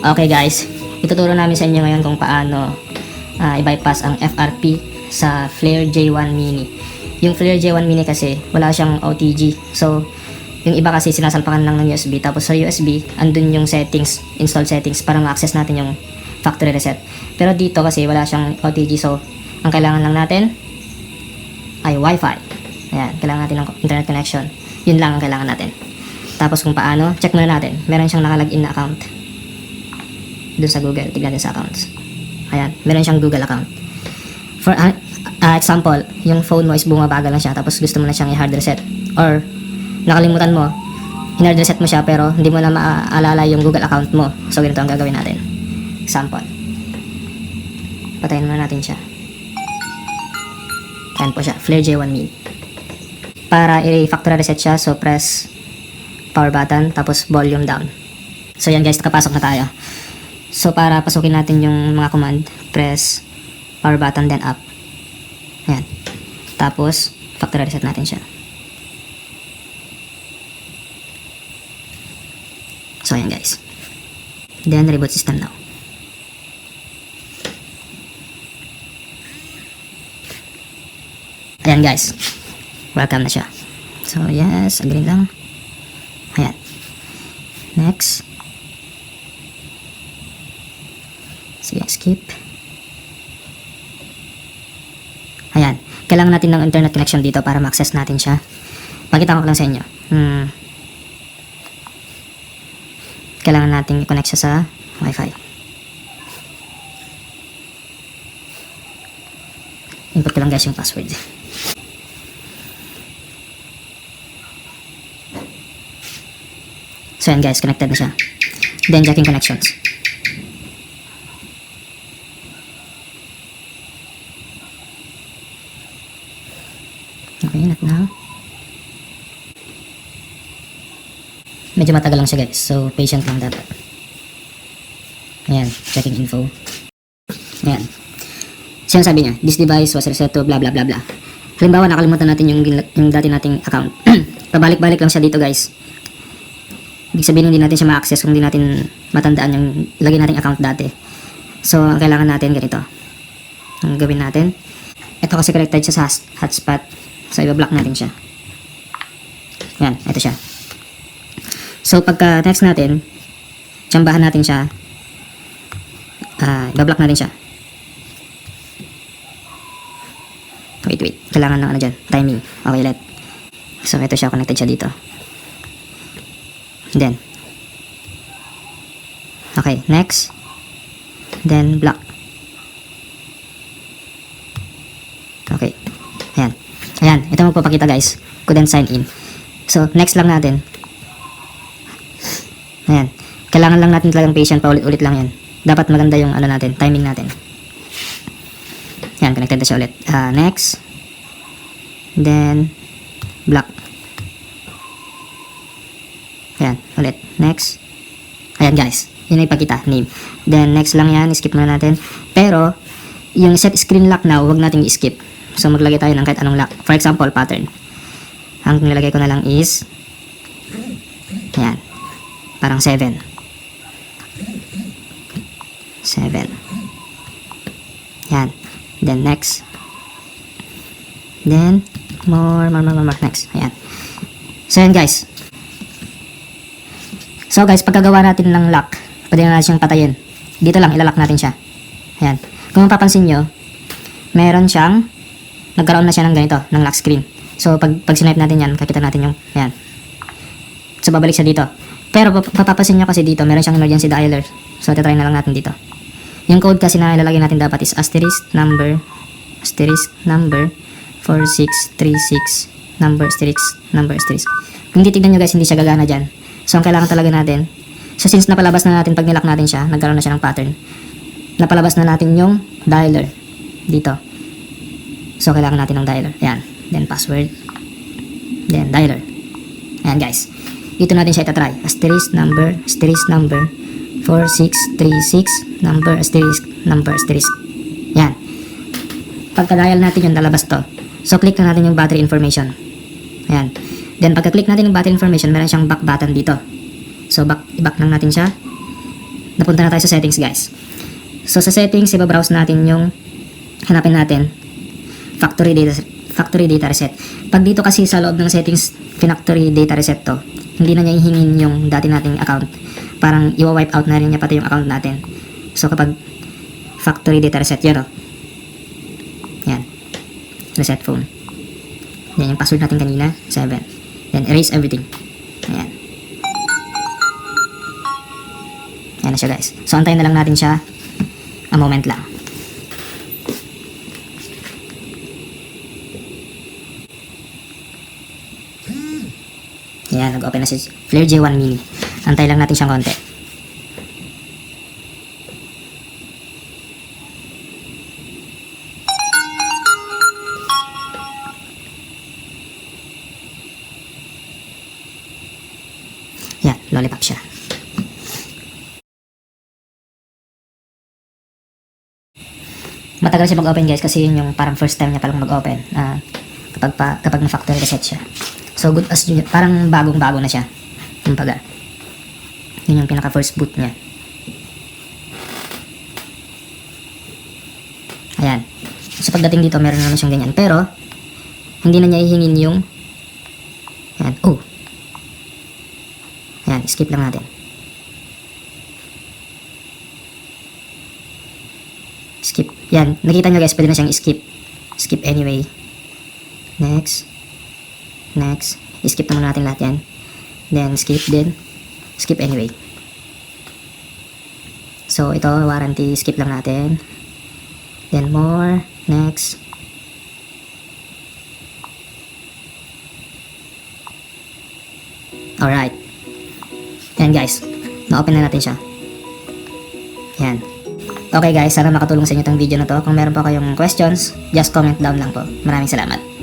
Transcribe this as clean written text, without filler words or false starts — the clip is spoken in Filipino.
Okay guys, ituturo namin sa inyo ngayon kung paano i-bypass ang FRP sa Flare J1 Mini. Yung Flare J1 Mini kasi wala siyang OTG. So, yung iba kasi sinasalpakan lang ng USB. Tapos sa USB, andun yung settings, install settings para ma-access natin yung factory reset. Pero dito kasi wala siyang OTG. So, ang kailangan lang natin ay Wi-Fi. Ayan, kailangan natin ng internet connection. Yun lang ang kailangan natin. Tapos kung paano, check muna natin. Meron siyang nakalagin na account dun sa Google. Tignan natin sa accounts. Ayan, meron siyang Google account. For example, yung phone mo is bumabagal lang siya, tapos gusto mo na siyang i-hard reset. Or, nakalimutan mo, i-hard reset mo siya, pero hindi mo na maaalala yung Google account mo. So, ganito ang gagawin natin. Example. Patayin muna natin siya. Ayan po siya, Flare J1 Mini. Para i-factory reset siya, so press power button, tapos volume down. So yan guys, nakapasok na tayo. So para pasukin natin yung mga command, press power button then up. Ayan. Tapos, factory reset natin siya. So ayan guys. Then reboot system now. Ayan guys. Welcome na siya. So yes, agree lang. Ayan. Next. Sige, skip. Ayan. Kailangan natin ng internet connection dito para ma-access natin siya. Pakita ko lang sa inyo. Kailangan natin i-connect siya sa Wi-Fi. Input ko lang guys yung password. So yan guys, connected na siya. Then checking connections. Okay, not now. Medyo matagal lang siya guys, so patient lang dapat. Ayan, checking info. Ayan. Siya sabi niya, this device was reset to blah blah blah blah. Halimbawa, nakalimutan natin yung dati nating account. Pabalik-balik lang siya dito guys. Ibig sabihin hindi natin siya ma-access kung hindi natin matandaan yung lagay nating account dati. So, ang kailangan natin ganito. Ang gawin natin, ito kasi connected siya sa hotspot. So, i-block natin siya. Yan, ito siya. So, pagka next natin, tsambahan natin siya, i-block natin siya. Wait. Kailangan ng ano dyan, timing. Okay, let. So, ito siya, connected siya dito. Then, okay, next. Then, block. Okay. Ayan, ito magpapakita guys. Couldn't sign in. So, next lang natin. Ayan. Kailangan lang natin talagang patient, paulit-ulit lang yan. Dapat maganda yung ano natin, timing natin. Ayan, connected na siya ulit. Next. Then, block. Ayan, ulit. Next. Ayan guys, yun ay ipakita, name. Then, next lang yan, skip muna natin. Pero, yung set screen lock now, huwag natin i-skip. So, maglagay tayo ng kahit anong lock. For example, pattern. Ang nilagay ko na lang is, ayan, parang 7. 7. Ayan. Then, next. Then, more. Next. Ayan. So, ayan guys. So guys, pagkagawa natin ng lock, pwede na natin siyang patayin. Dito lang, ilalak natin siya. Ayan. Kung mapapansin nyo, meron siyang, nagkaroon na siya ng ganito, ng lock screen. So pag sinipe natin yan, kakita natin yung, ayan. So babalik siya dito. Pero papapansin nyo kasi dito, meron siyang emergency dialer. So try na lang natin dito. Yung code kasi na ilalagay natin dapat is asterisk number 4636 number. Kung titignan nyo guys, hindi siya gagana dyan. So, ang kailangan talaga natin, so since napalabas na natin, pag nilock natin siya, nagkaroon na siya ng pattern, napalabas na natin yung dialer dito. So, kailangan natin ng dialer. Ayan. Then, password. Then, dialer. Ayan, guys. Dito natin siya itatry. Asterisk number, 4636, number, asterisk. Ayan. Pagka-dial natin yun, lalabas to. So, click na natin yung battery information. Ayan. Then, pagka-click natin yung battery information, meron siyang back button dito. So, i-back lang natin siya. napunta na tayo sa settings, guys. So sa settings, ibabrowse natin yung hanapin natin factory data reset. Pag dito kasi sa loob ng settings factory data reset to, hindi na niya ihingin yung dati nating account. Parang iwa-wipe out na rin niya pati yung account natin. So kapag factory data reset, yun o. Yan. Reset phone. Yan yung password natin kanina, 7. Then erase everything. Ayan. Ayan na siya, guys. So antayin na lang natin siya a moment lang. Ayan, nag-open na si Flare J1 Mini. Antay lang natin siyang konti. Yan, lollipop siya. Matagal siya mag-open, guys, kasi yun yung parang first time niya palang mag-open kapag na-factory reset siya. So good as yun, parang bagong-bago na siya. Kumbaga, yun yung pinaka first boot niya. Ayan. So pagdating dito, meron naman siyang ganyan. Pero, hindi na niya ihingin yung ayan. Oh! Ayan, skip lang natin. Skip. Yan, nakita nyo, guys, pwede na siyang skip. Skip anyway. Next. Next. Skip na muna natin lahat yan. Then, skip din. Skip anyway. So, ito, warranty. Skip lang natin. Then, more. Next. Alright. Yan, guys. Na-open na natin siya. Yan. Okay, guys, sana makatulong sa inyo itong video na to. Kung meron pa kayong questions, just comment down lang po. Maraming salamat.